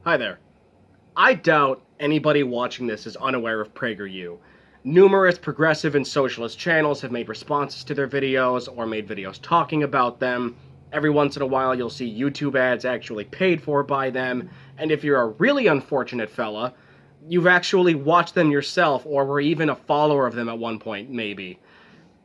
Hi there. I doubt anybody watching this is unaware of PragerU. Numerous progressive and socialist channels have made responses to their videos or made videos talking about them. Every once in a while you'll see YouTube ads actually paid for by them, and if you're a really unfortunate fella, you've actually watched them yourself or were even a follower of them at one point, maybe.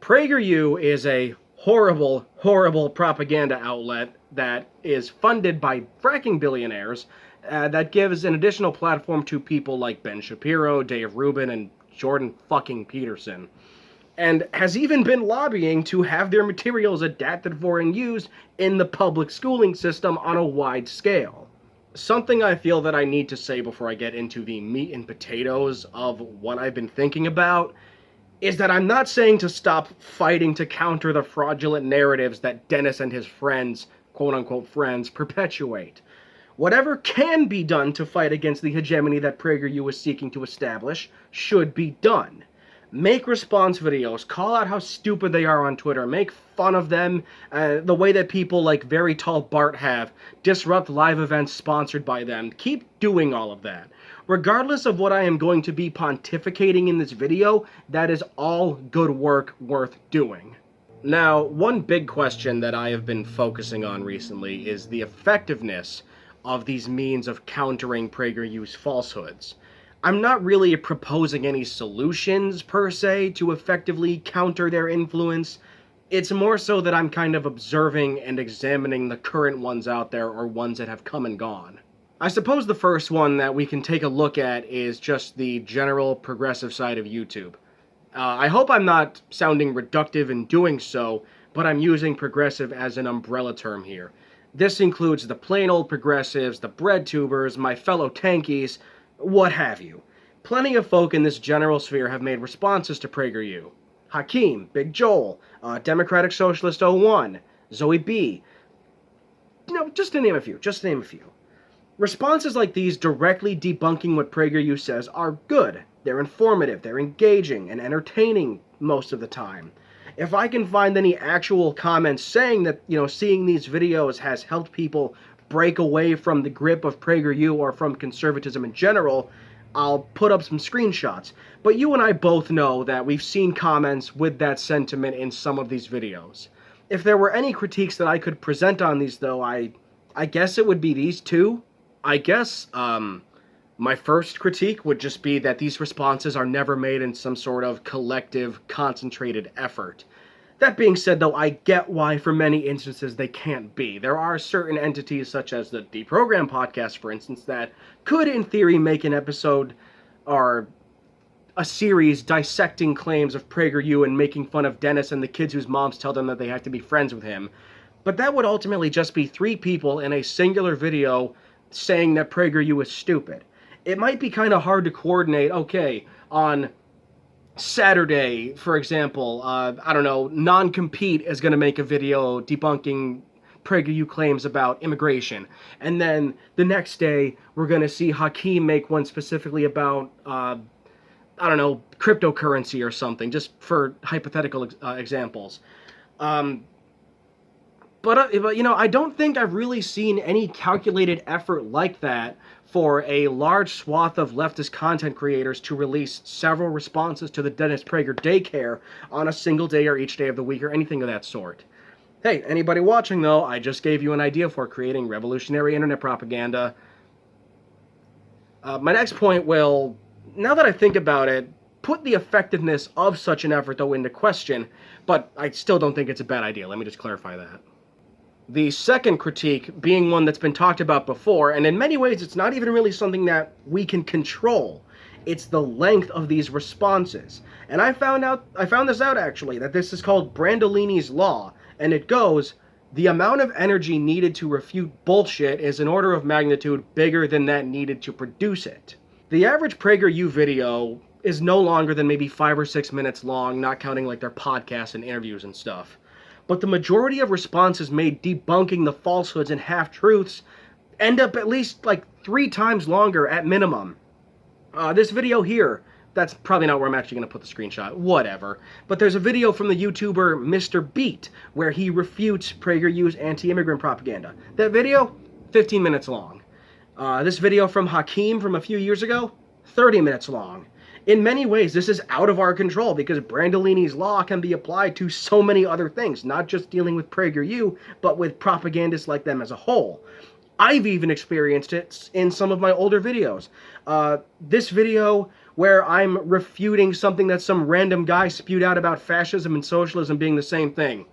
PragerU is a horrible, horrible propaganda outlet that is funded by fracking billionaires that gives an additional platform to people like Ben Shapiro, Dave Rubin, and Jordan fucking Peterson, and has even been lobbying to have their materials adapted for and used in the public schooling system on a wide scale. Something I feel that I need to say before I get into the meat and potatoes of what I've been thinking about is that I'm not saying to stop fighting to counter the fraudulent narratives that Dennis and his friends, quote-unquote friends, perpetuate. Whatever can be done to fight against the hegemony that PragerU is seeking to establish should be done. Make response videos, call out how stupid they are on Twitter, make fun of them the way that people like Very Tall Bart have, disrupt live events sponsored by them. Keep doing all of that. Regardless of what I am going to be pontificating in this video, that is all good work worth doing. Now, one big question that I have been focusing on recently is the effectiveness of these means of countering PragerU's falsehoods. I'm not really proposing any solutions, per se, to effectively counter their influence. It's more so that I'm kind of observing and examining the current ones out there, or ones that have come and gone. I suppose the first one that we can take a look at is just the general progressive side of YouTube. I hope I'm not sounding reductive in doing so, but I'm using progressive as an umbrella term here. This includes the plain old progressives, the bread tubers, my fellow tankies, what have you. Plenty of folk in this general sphere have made responses to PragerU. Hakeem, Big Joel, Democratic Socialist 01, Zoe B. Just to name a few. Responses like these directly debunking what PragerU says are good. They're informative, they're engaging, and entertaining most of the time. If I can find any actual comments saying that, seeing these videos has helped people break away from the grip of PragerU or from conservatism in general, I'll put up some screenshots. But you and I both know that we've seen comments with that sentiment in some of these videos. If there were any critiques that I could present on these, though, I guess it would be these two. I guess, my first critique would just be that these responses are never made in some sort of collective, concentrated effort. That being said, though, I get why for many instances they can't be. There are certain entities, such as the Deprogram podcast, for instance, that could, in theory, make an episode or a series dissecting claims of PragerU and making fun of Dennis and the kids whose moms tell them that they have to be friends with him. But that would ultimately just be 3 people in a singular video saying that PragerU is stupid. It might be kind of hard to coordinate, okay, on Saturday, for example, Non-Compete is going to make a video debunking PragerU claims about immigration. And then the next day, we're going to see Hakeem make one specifically about, cryptocurrency or something, just for hypothetical examples. But I don't think I've really seen any calculated effort like that for a large swath of leftist content creators to release several responses to the Dennis Prager daycare on a single day or each day of the week or anything of that sort. Hey, anybody watching, though, I just gave you an idea for creating revolutionary internet propaganda. My next point will, now that I think about it, put the effectiveness of such an effort, though, into question, but I still don't think it's a bad idea. Let me just clarify that. The second critique being one that's been talked about before, and in many ways it's not even really something that we can control. It's the length of these responses. And I found this out actually, that this is called Brandolini's Law, and it goes, the amount of energy needed to refute bullshit is an order of magnitude bigger than that needed to produce it. The average PragerU video is no longer than maybe 5 or 6 minutes long, not counting like their podcasts and interviews and stuff. But the majority of responses made debunking the falsehoods and half-truths end up at least like 3 times longer at minimum. This video here, that's probably not where I'm actually going to put the screenshot, whatever. But there's a video from the YouTuber Mr. Beat where he refutes PragerU's anti-immigrant propaganda. That video, 15 minutes long. This video from Hakeem from a few years ago, 30 minutes long. In many ways, this is out of our control because Brandolini's law can be applied to so many other things, not just dealing with PragerU, but with propagandists like them as a whole. I've even experienced it in some of my older videos. This video where I'm refuting something that some random guy spewed out about fascism and socialism being the same thing.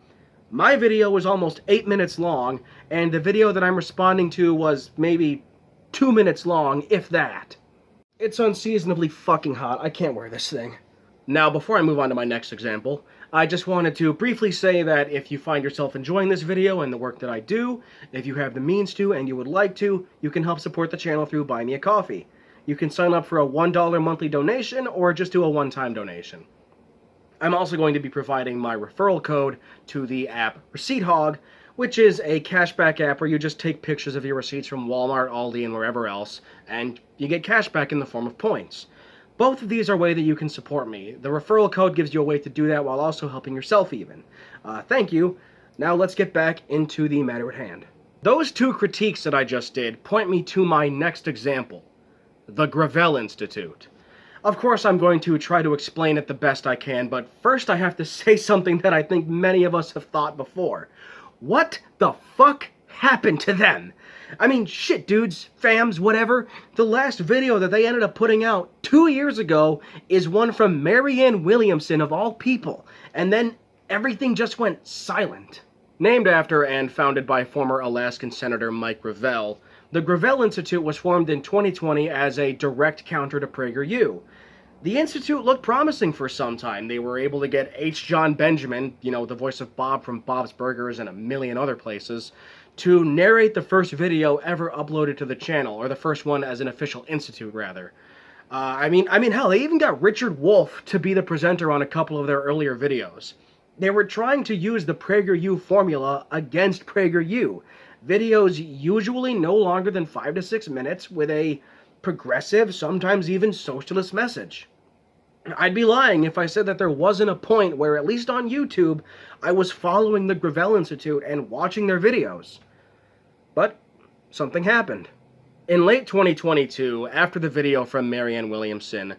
My video was almost 8 minutes long, and the video that I'm responding to was maybe 2 minutes long, if that. It's unseasonably fucking hot. I can't wear this thing. Now, before I move on to my next example, I just wanted to briefly say that if you find yourself enjoying this video and the work that I do, if you have the means to and you would like to, you can help support the channel through Buy Me a Coffee. You can sign up for a $1 monthly donation or just do a one-time donation. I'm also going to be providing my referral code to the app Receipt Hog, which is a cashback app where you just take pictures of your receipts from Walmart, Aldi, and wherever else, and you get cashback in the form of points. Both of these are a way that you can support me. The referral code gives you a way to do that while also helping yourself even. Thank you. Now let's get back into the matter at hand. Those two critiques that I just did point me to my next example, the Gravel Institute. Of course, I'm going to try to explain it the best I can, but first I have to say something that I think many of us have thought before. What the fuck happened to them? I mean, shit, dudes, fams, whatever. The last video that they ended up putting out 2 years ago is one from Marianne Williamson, of all people. And then everything just went silent. Named after and founded by former Alaskan Senator Mike Gravel, the Gravel Institute was formed in 2020 as a direct counter to PragerU. The Institute looked promising for some time. They were able to get H. John Benjamin, you know, the voice of Bob from Bob's Burgers and a million other places, to narrate the first video ever uploaded to the channel, or the first one as an official institute, rather. I mean, hell, they even got Richard Wolff to be the presenter on a couple of their earlier videos. They were trying to use the PragerU formula against PragerU. Videos usually no longer than 5 to 6 minutes with a progressive, sometimes even socialist message. I'd be lying if I said that there wasn't a point where, at least on YouTube, I was following the Gravel Institute and watching their videos. But something happened. In late 2022, after the video from Marianne Williamson,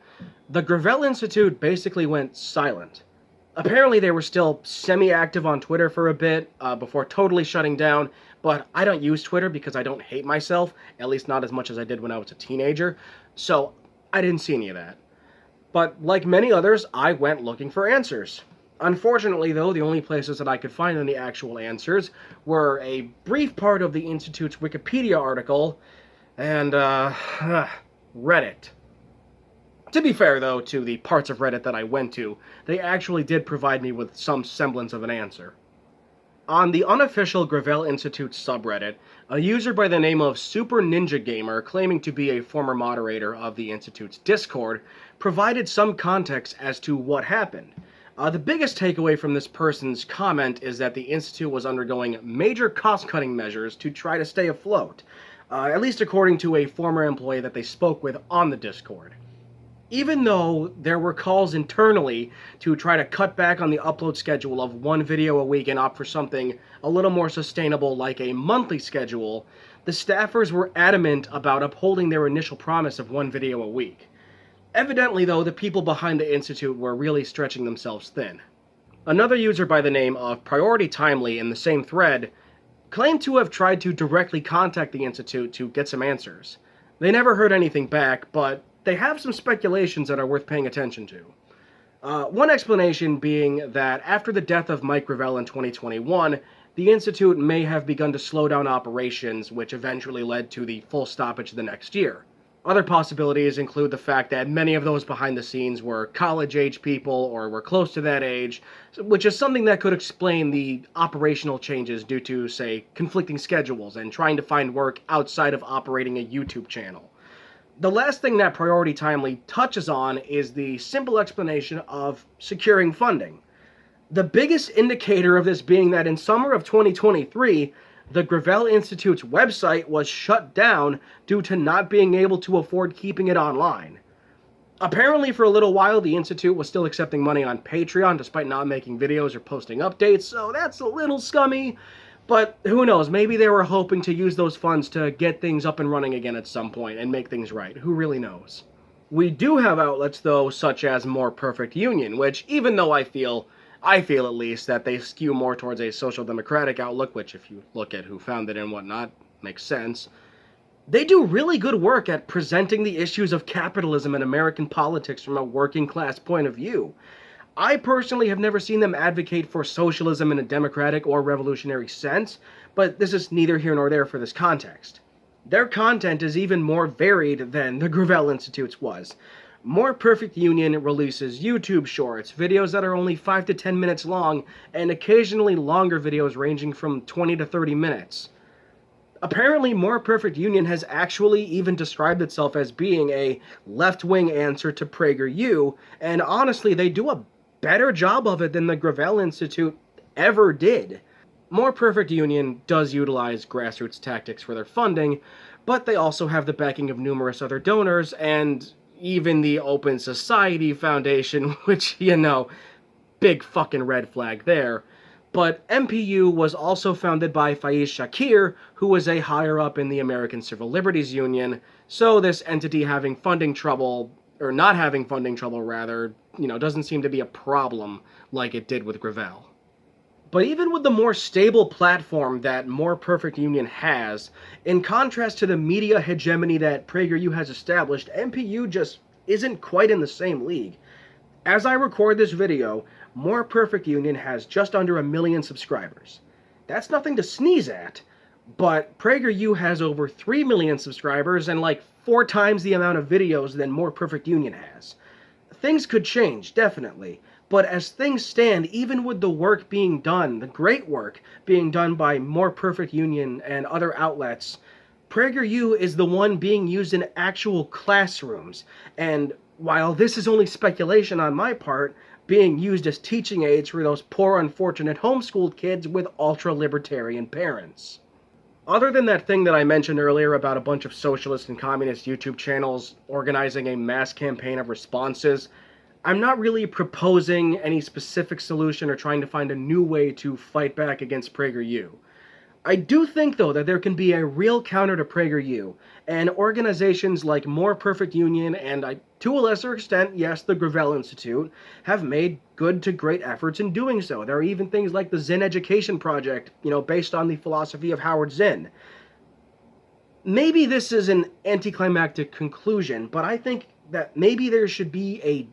the Gravel Institute basically went silent. Apparently they were still semi-active on Twitter for a bit, before totally shutting down, but I don't use Twitter because I don't hate myself, at least not as much as I did when I was a teenager, so I didn't see any of that. But like many others, I went looking for answers. Unfortunately, though, the only places that I could find any actual answers were a brief part of the Institute's Wikipedia article and, Reddit. To be fair, though, to the parts of Reddit that I went to, they actually did provide me with some semblance of an answer. On the unofficial Gravel Institute subreddit, a user by the name of Super Ninja Gamer, claiming to be a former moderator of the Institute's Discord, provided some context as to what happened. The biggest takeaway from this person's comment is that the Institute was undergoing major cost-cutting measures to try to stay afloat, at least according to a former employee that they spoke with on the Discord. Even though there were calls internally to try to cut back on the upload schedule of one video a week and opt for something a little more sustainable like a monthly schedule, the staffers were adamant about upholding their initial promise of one video a week. Evidently, though, the people behind the Institute were really stretching themselves thin. Another user by the name of Priority Timely in the same thread claimed to have tried to directly contact the Institute to get some answers. They never heard anything back, but they have some speculations that are worth paying attention to. One explanation being that after the death of Mike Gravel in 2021, the Institute may have begun to slow down operations, which eventually led to the full stoppage the next year. Other possibilities include the fact that many of those behind the scenes were college-age people or were close to that age, which is something that could explain the operational changes due to, say, conflicting schedules and trying to find work outside of operating a YouTube channel. The last thing that Priority Timely touches on is the simple explanation of securing funding. The biggest indicator of this being that in summer of 2023, the Gravel Institute's website was shut down due to not being able to afford keeping it online. Apparently, for a little while, the Institute was still accepting money on Patreon despite not making videos or posting updates, so that's a little scummy. But who knows, maybe they were hoping to use those funds to get things up and running again at some point and make things right. Who really knows? We do have outlets, though, such as More Perfect Union, which, even though I feel at least, that they skew more towards a social democratic outlook, which, if you look at who founded it and whatnot, makes sense, they do really good work at presenting the issues of capitalism and American politics from a working class point of view. I personally have never seen them advocate for socialism in a democratic or revolutionary sense, but this is neither here nor there for this context. Their content is even more varied than the Gravel Institute's was. More Perfect Union releases YouTube shorts, videos that are only 5 to 10 minutes long, and occasionally longer videos ranging from 20 to 30 minutes. Apparently, More Perfect Union has actually even described itself as being a left-wing answer to PragerU, and honestly, they do a better job of it than the Gravel Institute ever did. More Perfect Union does utilize grassroots tactics for their funding, but they also have the backing of numerous other donors, and even the Open Society Foundation, which, big fucking red flag there. But MPU was also founded by Faiz Shakir, who was a higher-up in the American Civil Liberties Union, so this entity having funding trouble, or not having funding trouble rather, doesn't seem to be a problem like it did with Gravel. But even with the more stable platform that More Perfect Union has, in contrast to the media hegemony that PragerU has established, MPU just isn't quite in the same league. As I record this video, More Perfect Union has just under 1 million subscribers. That's nothing to sneeze at, but PragerU has over 3 million subscribers and like 4 times the amount of videos than More Perfect Union has. Things could change, definitely. But as things stand, even with the work being done, the great work being done by More Perfect Union and other outlets, PragerU is the one being used in actual classrooms. And while this is only speculation on my part, being used as teaching aids for those poor, unfortunate homeschooled kids with ultra-libertarian parents. Other than that thing that I mentioned earlier about a bunch of socialist and communist YouTube channels organizing a mass campaign of responses, I'm not really proposing any specific solution or trying to find a new way to fight back against PragerU. I do think, though, that there can be a real counter to PragerU, and organizations like More Perfect Union and, to a lesser extent, yes, the Gravel Institute, have made good to great efforts in doing so. There are even things like the Zen Education Project, based on the philosophy of Howard Zinn. Maybe this is an anticlimactic conclusion, but I think that maybe there should be a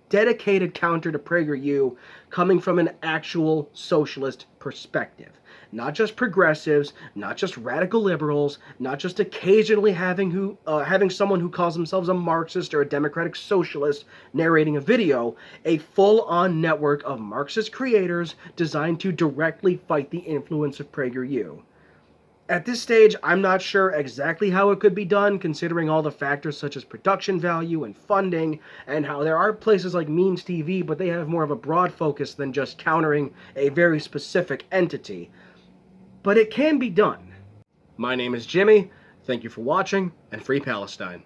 dedicated counter to PragerU coming from an actual socialist perspective. Not just progressives, not just radical liberals, not just occasionally having someone who calls themselves a Marxist or a democratic socialist narrating a video, a full-on network of Marxist creators designed to directly fight the influence of PragerU. At this stage, I'm not sure exactly how it could be done, considering all the factors such as production value and funding, and how there are places like Means TV, but they have more of a broad focus than just countering a very specific entity. But it can be done. My name is Jimmy, thank you for watching, and Free Palestine.